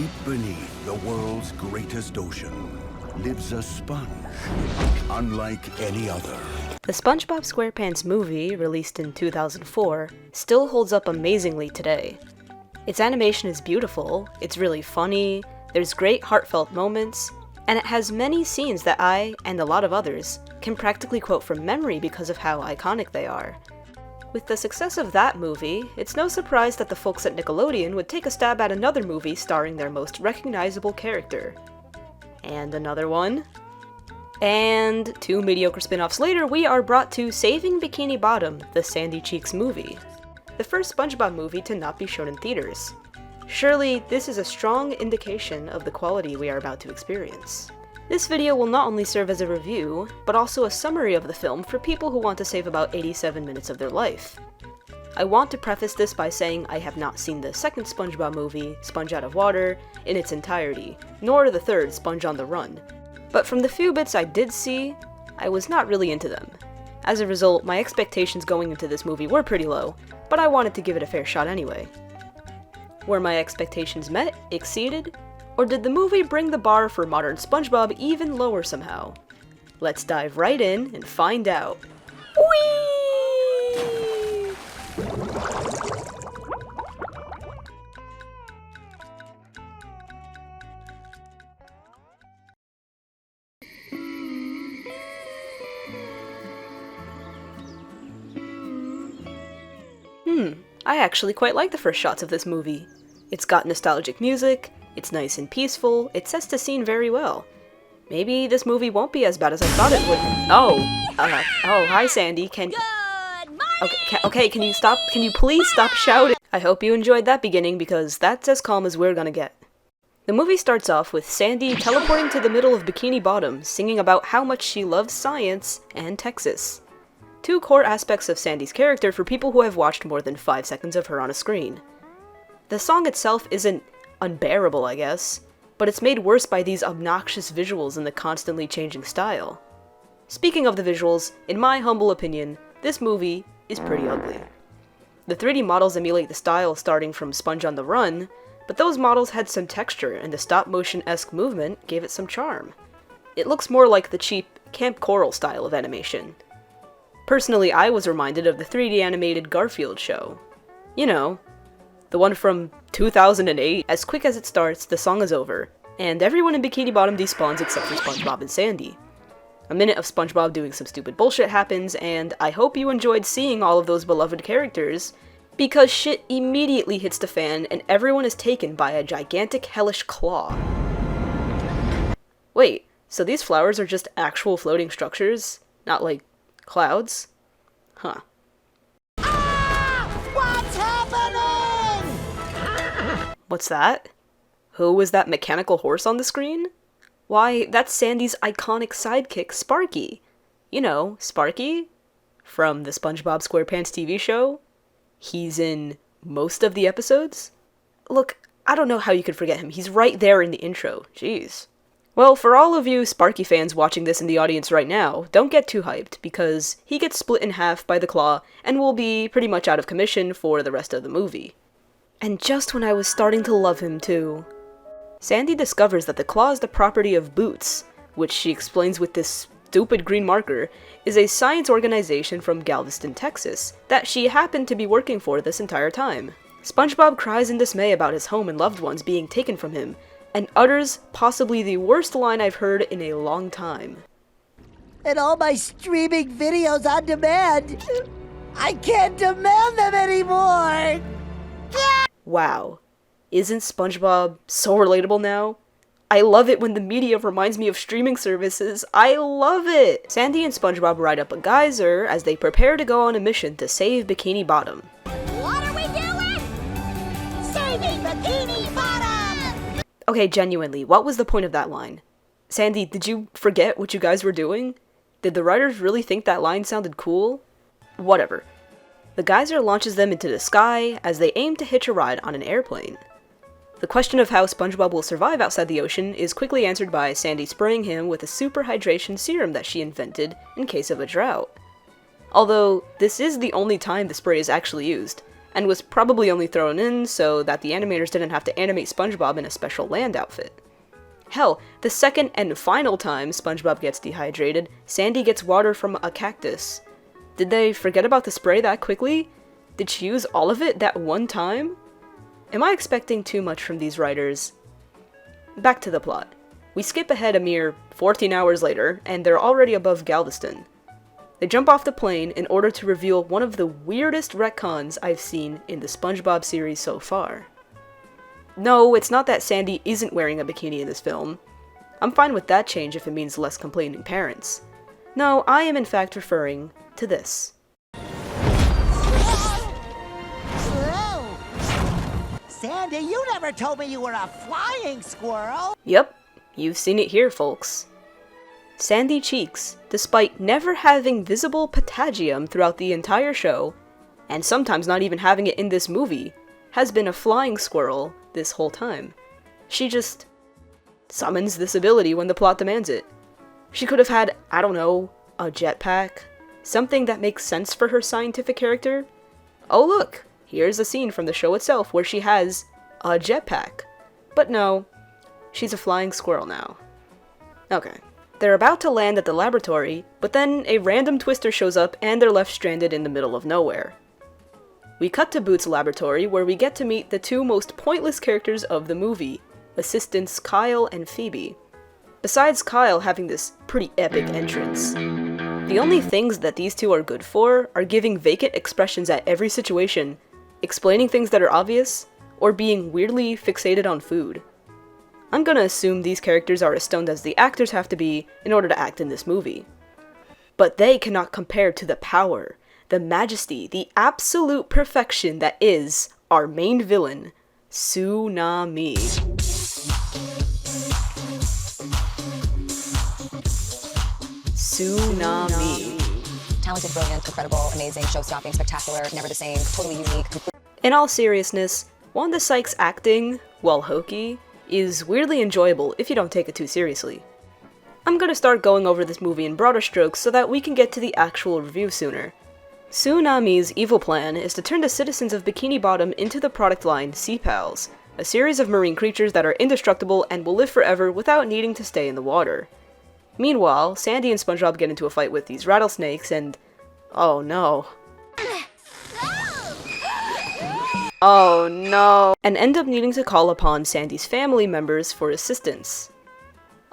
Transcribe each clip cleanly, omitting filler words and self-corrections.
Deep beneath the world's greatest ocean lives a sponge unlike any other. The SpongeBob SquarePants movie, released in 2004, still holds up amazingly today. Its animation is beautiful, it's really funny, there's great heartfelt moments, and it has many scenes that I, and a lot of others, can practically quote from memory because of how iconic they are. With the success of that movie, it's no surprise that the folks at Nickelodeon would take a stab at another movie starring their most recognizable character. And another one. And 2 mediocre spin-offs later, we are brought to Saving Bikini Bottom, the Sandy Cheeks movie. The first SpongeBob movie to not be shown in theaters. Surely, this is a strong indication of the quality we are about to experience. This video will not only serve as a review, but also a summary of the film for people who want to save about 87 minutes of their life. I want to preface this by saying I have not seen the second SpongeBob movie, Sponge Out of Water, in its entirety, nor the third, Sponge on the Run. But from the few bits I did see, I was not really into them. As a result, my expectations going into this movie were pretty low, but I wanted to give it a fair shot anyway. Were my expectations met, exceeded, or did the movie bring the bar for modern SpongeBob even lower somehow? Let's dive right in and find out. Whee! I actually quite like the first shots of this movie. It's got nostalgic music, it's nice and peaceful, it sets the scene very well. Maybe this movie won't be as bad as I thought it would. Oh, hi Sandy, Good morning! Okay, can you please stop shouting? I hope you enjoyed that beginning because that's as calm as we're gonna get. The movie starts off with Sandy teleporting to the middle of Bikini Bottom, singing about how much she loves science and Texas. 2 core aspects of Sandy's character for people who have watched more than 5 seconds of her on a screen. The song itself isn't unbearable, I guess, but it's made worse by these obnoxious visuals and the constantly changing style. Speaking of the visuals, in my humble opinion, this movie is pretty ugly. The 3D models emulate the style starting from Sponge on the Run, but those models had some texture and the stop-motion-esque movement gave it some charm. It looks more like the cheap Camp Coral style of animation. Personally, I was reminded of the 3D animated Garfield show. You know, the one from 2008. As quick as it starts, the song is over, and everyone in Bikini Bottom despawns except for SpongeBob and Sandy. A minute of SpongeBob doing some stupid bullshit happens, and I hope you enjoyed seeing all of those beloved characters, because shit immediately hits the fan and everyone is taken by a gigantic hellish claw. Wait, so these flowers are just actual floating structures? Not like clouds? Huh. What's happening? What's that? Who was that mechanical horse on the screen? Why, that's Sandy's iconic sidekick, Sparky. You know, Sparky? From the SpongeBob SquarePants TV show? He's in most of the episodes? Look, I don't know how you could forget him. He's right there in the intro. Jeez. Well, for all of you Sparky fans watching this in the audience right now, don't get too hyped, because he gets split in half by the claw and will be pretty much out of commission for the rest of the movie. And just when I was starting to love him too. Sandy discovers that the claw is the property of Boots, which she explains with this stupid green marker, is a science organization from Galveston, Texas, that she happened to be working for this entire time. SpongeBob cries in dismay about his home and loved ones being taken from him, and utters possibly the worst line I've heard in a long time. And all my streaming videos on demand, I can't demand them anymore! Wow. Isn't SpongeBob so relatable now? I love it when the media reminds me of streaming services. I love it! Sandy and SpongeBob ride up a geyser as they prepare to go on a mission to save Bikini Bottom. What are we doing? Saving Bikini Bottom! Okay, genuinely, what was the point of that line? Sandy, did you forget what you guys were doing? Did the writers really think that line sounded cool? Whatever. The geyser launches them into the sky as they aim to hitch a ride on an airplane. The question of how SpongeBob will survive outside the ocean is quickly answered by Sandy spraying him with a super hydration serum that she invented in case of a drought. Although, this is the only time the spray is actually used, and was probably only thrown in so that the animators didn't have to animate SpongeBob in a special land outfit. Hell, the second and final time SpongeBob gets dehydrated, Sandy gets water from a cactus. Did they forget about the spray that quickly? Did she use all of it that one time? Am I expecting too much from these writers? Back to the plot. We skip ahead a mere 14 hours later, and they're already above Galveston. They jump off the plane in order to reveal one of the weirdest retcons I've seen in the SpongeBob series so far. No, it's not that Sandy isn't wearing a bikini in this film. I'm fine with that change if it means less complaining parents. No, I am in fact referring to this. Sandy, you never told me you were a flying squirrel! Yep, you've seen it here, folks. Sandy Cheeks, despite never having visible patagium throughout the entire show, and sometimes not even having it in this movie, has been a flying squirrel this whole time. She just summons this ability when the plot demands it. She could have had, I don't know, a jetpack, something that makes sense for her scientific character. Oh look, here's a scene from the show itself where she has a jetpack. But no, she's a flying squirrel now. Okay. They're about to land at the laboratory, but then a random twister shows up and they're left stranded in the middle of nowhere. We cut to Boots' laboratory where we get to meet the two most pointless characters of the movie, assistants Kyle and Phoebe. Besides Kyle having this pretty epic entrance. The only things that these two are good for are giving vacant expressions at every situation, explaining things that are obvious, or being weirdly fixated on food. I'm gonna assume these characters are as stoned as the actors have to be in order to act in this movie. But they cannot compare to the power, the majesty, the absolute perfection that is our main villain, Tsunami. Tsunami. Talented, brilliant, incredible, amazing, show-stopping, spectacular, never the same, totally unique. In all seriousness, Wanda Sykes' acting, while hokey, is weirdly enjoyable if you don't take it too seriously. I'm gonna start going over this movie in broader strokes so that we can get to the actual review sooner. Tsunami's evil plan is to turn the citizens of Bikini Bottom into the product line Sea Pals, a series of marine creatures that are indestructible and will live forever without needing to stay in the water. Meanwhile, Sandy and SpongeBob get into a fight with these rattlesnakes and... oh no. Oh no. And end up needing to call upon Sandy's family members for assistance.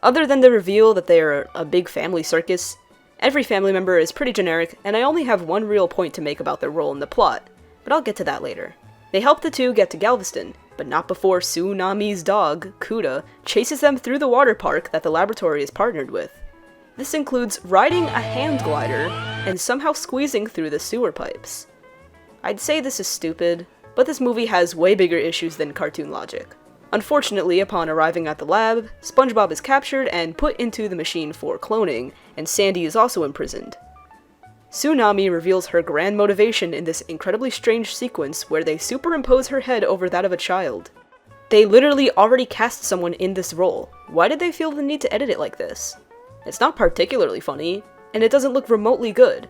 Other than the reveal that they are a big family circus, every family member is pretty generic, and I only have one real point to make about their role in the plot, but I'll get to that later. They help the two get to Galveston, but not before Tsunami's dog, Kuda, chases them through the water park that the laboratory is partnered with. This includes riding a hand glider and somehow squeezing through the sewer pipes. I'd say this is stupid, but this movie has way bigger issues than cartoon logic. Unfortunately, upon arriving at the lab, SpongeBob is captured and put into the machine for cloning, and Sandy is also imprisoned. Tsunami reveals her grand motivation in this incredibly strange sequence where they superimpose her head over that of a child. They literally already cast someone in this role. Why did they feel the need to edit it like this? It's not particularly funny, and it doesn't look remotely good.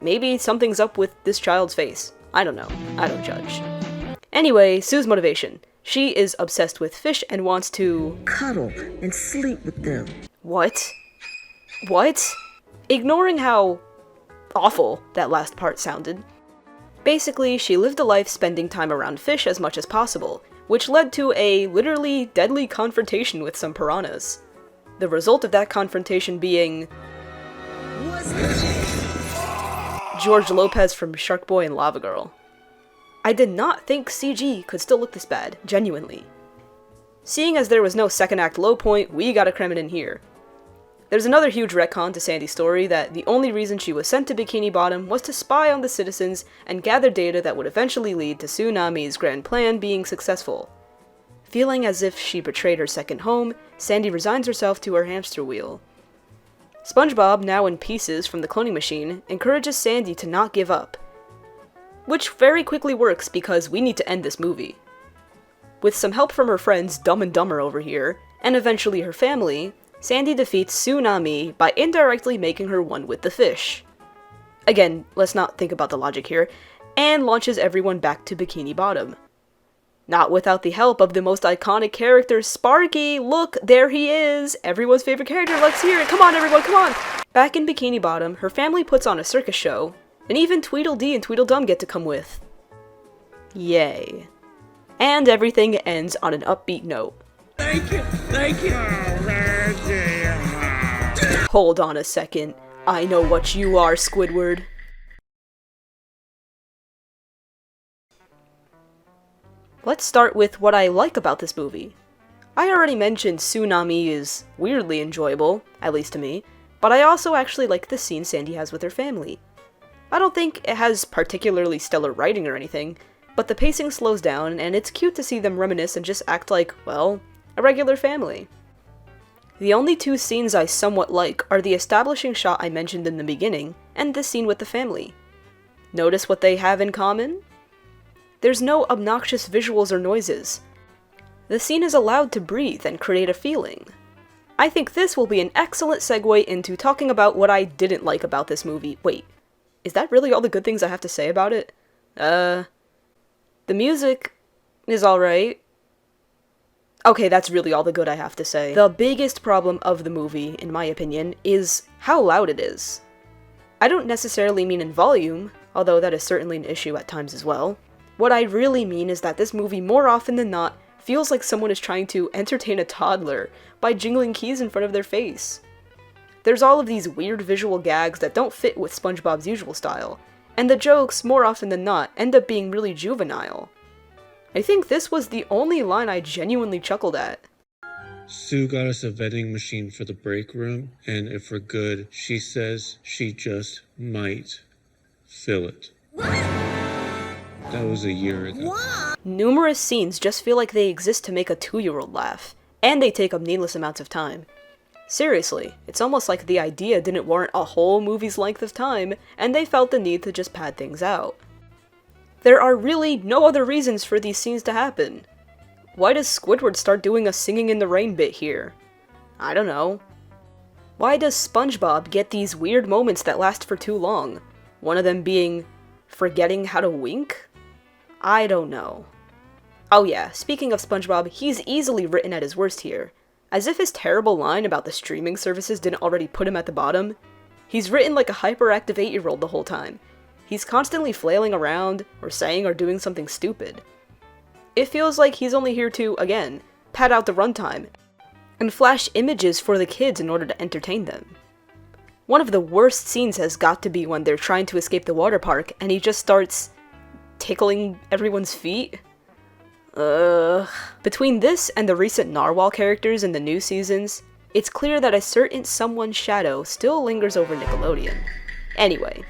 Maybe something's up with this child's face. I don't know. I don't judge. Anyway, Sue's motivation. She is obsessed with fish and wants to... cuddle and sleep with them. What? What? Ignoring how awful that last part sounded. Basically, she lived a life spending time around fish as much as possible, which led to a literally deadly confrontation with some piranhas. The result of that confrontation being... George Lopez from Shark Boy and Lava Girl. I did not think CG could still look this bad, genuinely. Seeing as there was no second act low point, we gotta cram it in here. There's another huge retcon to Sandy's story that the only reason she was sent to Bikini Bottom was to spy on the citizens and gather data that would eventually lead to Tsunami's grand plan being successful. Feeling as if she betrayed her second home, Sandy resigns herself to her hamster wheel. SpongeBob, now in pieces from the cloning machine, encourages Sandy to not give up. Which very quickly works because we need to end this movie. With some help from her friends Dumb and Dumber over here, and eventually her family, Sandy defeats Tsunami by indirectly making her one with the fish. Again, let's not think about the logic here. and launches everyone back to Bikini Bottom. Not without the help of the most iconic character, Sparky! Look, there he is! Everyone's favorite character, let's hear it! Come on everyone, come on! Back in Bikini Bottom, her family puts on a circus show, and even Tweedledee and Tweedledum get to come with. Yay. And everything ends on an upbeat note. Thank you, thank you. Hold on a second. I know what you are, Squidward. Let's start with what I like about this movie. I already mentioned Tsunami is weirdly enjoyable, at least to me, but I also actually like the scene Sandy has with her family. I don't think it has particularly stellar writing or anything, but the pacing slows down and it's cute to see them reminisce and just act like, well, a regular family. The only two scenes I somewhat like are the establishing shot I mentioned in the beginning and this scene with the family. Notice what they have in common? There's no obnoxious visuals or noises. The scene is allowed to breathe and create a feeling. I think this will be an excellent segue into talking about what I didn't like about this movie. Wait, is that really all the good things I have to say about it? The music is alright. Okay, that's really all the good I have to say. The biggest problem of the movie, in my opinion, is how loud it is. I don't necessarily mean in volume, although that is certainly an issue at times as well. What I really mean is that this movie, more often than not, feels like someone is trying to entertain a toddler by jingling keys in front of their face. There's all of these weird visual gags that don't fit with SpongeBob's usual style, and the jokes, more often than not, end up being really juvenile. I think this was the only line I genuinely chuckled at. Sue got us a vending machine for the break room, and if we're good, she says she just might fill it. That was a year ago. Numerous scenes just feel like they exist to make a 2-year-old laugh, and they take up needless amounts of time. Seriously, it's almost like the idea didn't warrant a whole movie's length of time, and they felt the need to just pad things out. There are really no other reasons for these scenes to happen. Why does Squidward start doing a singing in the rain bit here? I don't know. Why does SpongeBob get these weird moments that last for too long? One of them being forgetting how to wink? I don't know. Oh yeah, speaking of SpongeBob, he's easily written at his worst here. As if his terrible line about the streaming services didn't already put him at the bottom. He's written like a hyperactive 8-year-old the whole time. He's constantly flailing around, or saying or doing something stupid. It feels like he's only here to, again, pad out the runtime, and flash images for the kids in order to entertain them. One of the worst scenes has got to be when they're trying to escape the water park, and he just starts tickling everyone's feet. Between this and the recent Narwhal characters in the new seasons, it's clear that a certain someone's shadow still lingers over Nickelodeon. Anyway,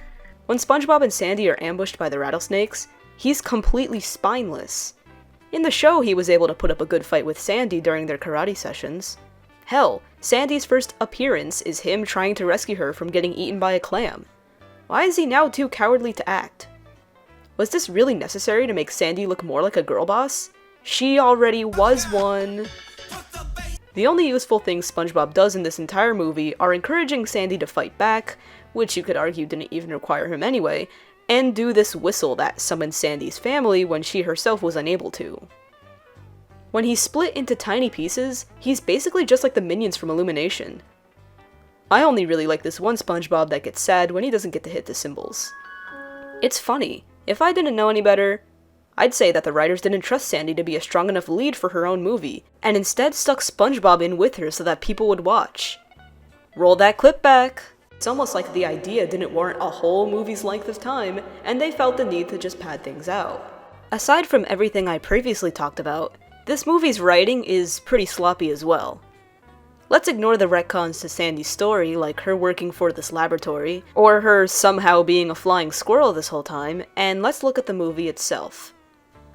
when SpongeBob and Sandy are ambushed by the rattlesnakes, he's completely spineless. In the show, he was able to put up a good fight with Sandy during their karate sessions. Hell, Sandy's first appearance is him trying to rescue her from getting eaten by a clam. Why is he now too cowardly to act? Was this really necessary to make Sandy look more like a girl boss? She already was one. The only useful things SpongeBob does in this entire movie are encouraging Sandy to fight back, which you could argue didn't even require him anyway, and do this whistle that summoned Sandy's family when she herself was unable to. When he's split into tiny pieces, he's basically just like the minions from Illumination. I only really like this one SpongeBob that gets sad when he doesn't get to hit the cymbals. It's funny. If I didn't know any better, I'd say that the writers didn't trust Sandy to be a strong enough lead for her own movie, and instead stuck SpongeBob in with her so that people would watch. Roll that clip back! It's almost like the idea didn't warrant a whole movie's length of time, and they felt the need to just pad things out. Aside from everything I previously talked about, this movie's writing is pretty sloppy as well. Let's ignore the retcons to Sandy's story, like her working for this laboratory, or her somehow being a flying squirrel this whole time, and let's look at the movie itself.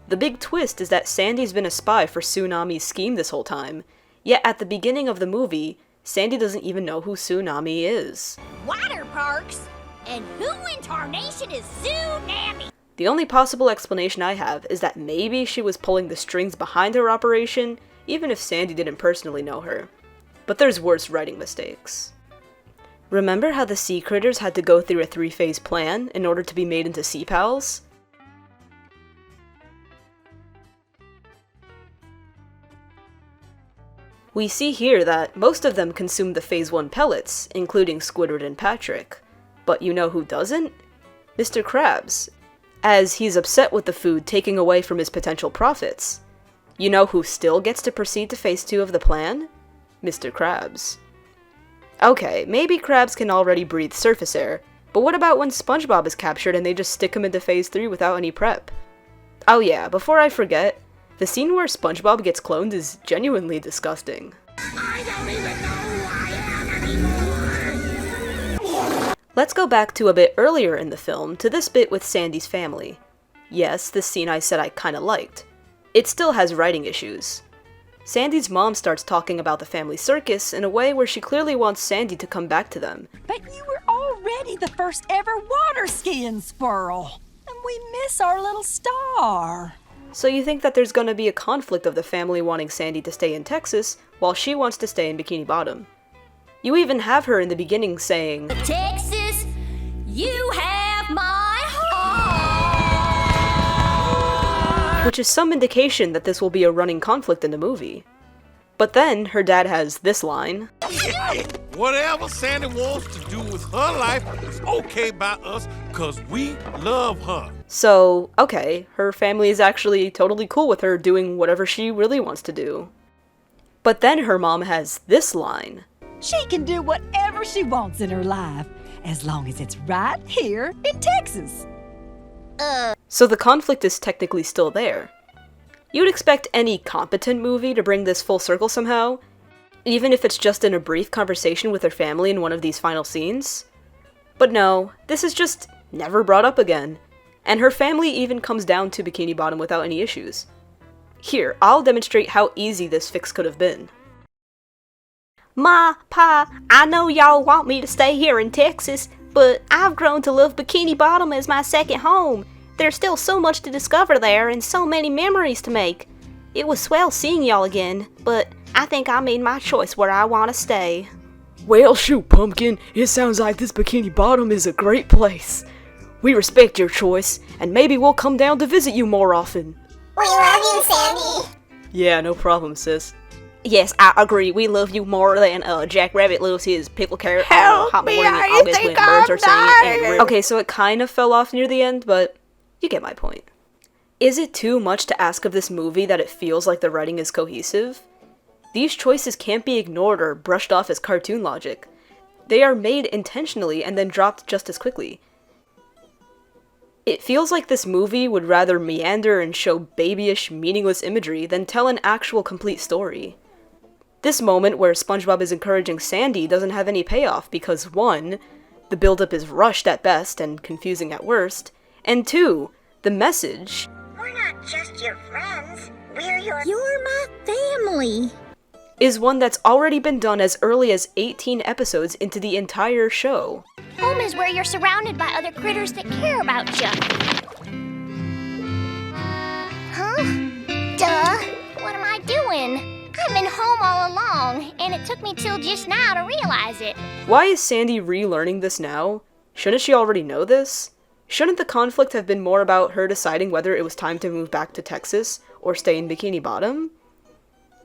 The big twist is that Sandy's been a spy for Tsunami's scheme this whole time, yet at the beginning of the movie, Sandy doesn't even know who Tsunami is. Water parks? And who in tarnation is Tsunami? The only possible explanation I have is that maybe she was pulling the strings behind her operation, even if Sandy didn't personally know her. But there's worse writing mistakes. Remember how the sea critters had to go through a 3-phase plan in order to be made into sea pals? We see here that most of them consume the Phase 1 pellets, including Squidward and Patrick. But you know who doesn't? Mr. Krabs, as he's upset with the food taking away from his potential profits. You know who still gets to proceed to Phase 2 of the plan? Mr. Krabs. Okay, maybe Krabs can already breathe surface air, but what about when Spongebob is captured and they just stick him into Phase 3 without any prep? Oh yeah, before I forget, the scene where Spongebob gets cloned is genuinely disgusting. I don't even know who I am anymore! Let's go back to a bit earlier in the film, to this bit with Sandy's family. Yes, this scene I said I kinda liked. It still has writing issues. Sandy's mom starts talking about the family circus in a way where she clearly wants Sandy to come back to them. But you were already the first ever water skiing squirrel, and we miss our little star. So you think that there's gonna be a conflict of the family wanting Sandy to stay in Texas, while she wants to stay in Bikini Bottom. You even have her in the beginning saying, Texas, you have my heart! which is some indication that this will be a running conflict in the movie. But then, her dad has this line, Whatever Sandy wants to do with her life is okay by us, cause we love her. so, okay, her family is actually totally cool with her doing whatever she really wants to do. But then her mom has this line, She can do whatever she wants in her life, as long as it's right here in Texas. so the conflict is technically still there. You'd expect any competent movie to bring this full circle somehow, even if it's just in a brief conversation with her family in one of these final scenes. But no, this is just never brought up again, and her family even comes down to Bikini Bottom without any issues. Here, I'll demonstrate how easy this fix could have been. Ma, Pa, I know y'all want me to stay here in Texas, but I've grown to love Bikini Bottom as my second home. There's still so much to discover there and so many memories to make. It was swell seeing y'all again, but I think I made my choice where I want to stay. Well, shoot, Pumpkin, it sounds like this Bikini Bottom is a great place. We respect your choice, and maybe we'll come down to visit you more often. We love you, Sandy! Yeah, no problem, sis. Yes, I agree. We love you more than Jack Rabbit loves his pickle carrot. Help hot me, morning in I August think when birds I'm are singing. And Okay, so it kind of fell off near the end, but you get my point. Is it too much to ask of this movie that it feels like the writing is cohesive? These choices can't be ignored or brushed off as cartoon logic. They are made intentionally and then dropped just as quickly. It feels like this movie would rather meander and show babyish, meaningless imagery than tell an actual complete story. This moment where SpongeBob is encouraging Sandy doesn't have any payoff because 1, the buildup is rushed at best and confusing at worst, and 2, the message, We're not just your friends, You're my family! is one that's already been done as early as 18 episodes into the entire show. Home is where you're surrounded by other critters that care about you. Huh? Duh! What am I doing? I've been home all along, and it took me till just now to realize it. Why is Sandy relearning this now? Shouldn't she already know this? Shouldn't the conflict have been more about her deciding whether it was time to move back to Texas or stay in Bikini Bottom?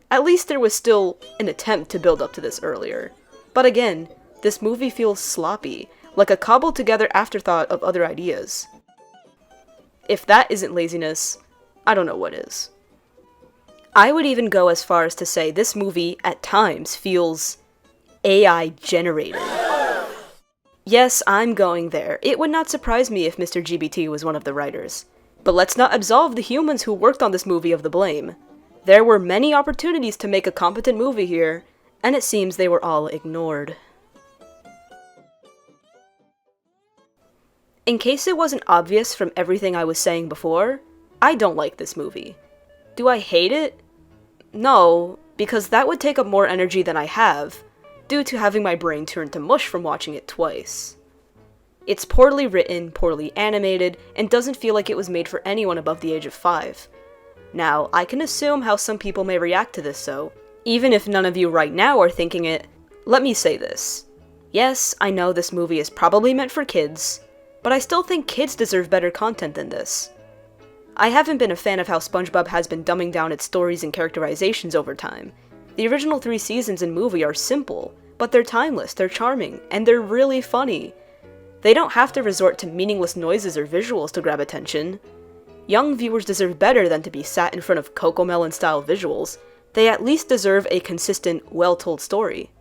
At least there was still an attempt to build up to this earlier. But again, this movie feels sloppy, like a cobbled together afterthought of other ideas. If that isn't laziness, I don't know what is. I would even go as far as to say this movie, at times, feels AI generated. Yes, I'm going there. It would not surprise me if Mr. GBT was one of the writers. But let's not absolve the humans who worked on this movie of the blame. There were many opportunities to make a competent movie here, and it seems they were all ignored. In case it wasn't obvious from everything I was saying before, I don't like this movie. Do I hate it? No, because that would take up more energy than I have, due to having my brain turn to mush from watching it twice. It's poorly written, poorly animated, and doesn't feel like it was made for anyone above the age of 5. Now, I can assume how some people may react to this, so even if none of you right now are thinking it, let me say this. Yes, I know this movie is probably meant for kids, but I still think kids deserve better content than this. I haven't been a fan of how SpongeBob has been dumbing down its stories and characterizations over time. The original 3 seasons and movie are simple, but they're timeless, they're charming, and they're really funny. They don't have to resort to meaningless noises or visuals to grab attention. Young viewers deserve better than to be sat in front of Cocomelon-style visuals. They at least deserve a consistent, well-told story.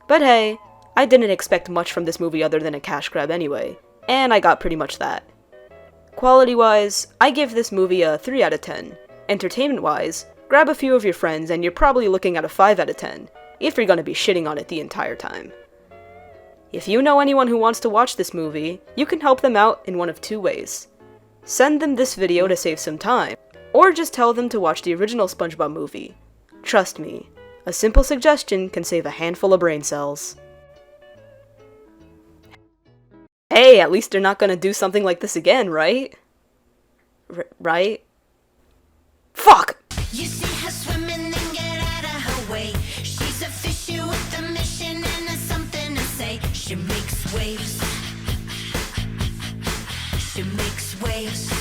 But hey, I didn't expect much from this movie other than a cash grab anyway, and I got pretty much that. Quality-wise, I give this movie a 3 out of 10. Entertainment-wise, grab a few of your friends and you're probably looking at a 5 out of 10, if you're gonna be shitting on it the entire time. If you know anyone who wants to watch this movie, you can help them out in one of 2 ways. Send them this video to save some time, or just tell them to watch the original Spongebob movie. Trust me, a simple suggestion can save a handful of brain cells. Hey, at least they're not gonna do something like this again, right? Right? Fuck! You see her swimming and get out of her way. She's a fishy with a mission and there's something to say. She makes waves. She makes waves.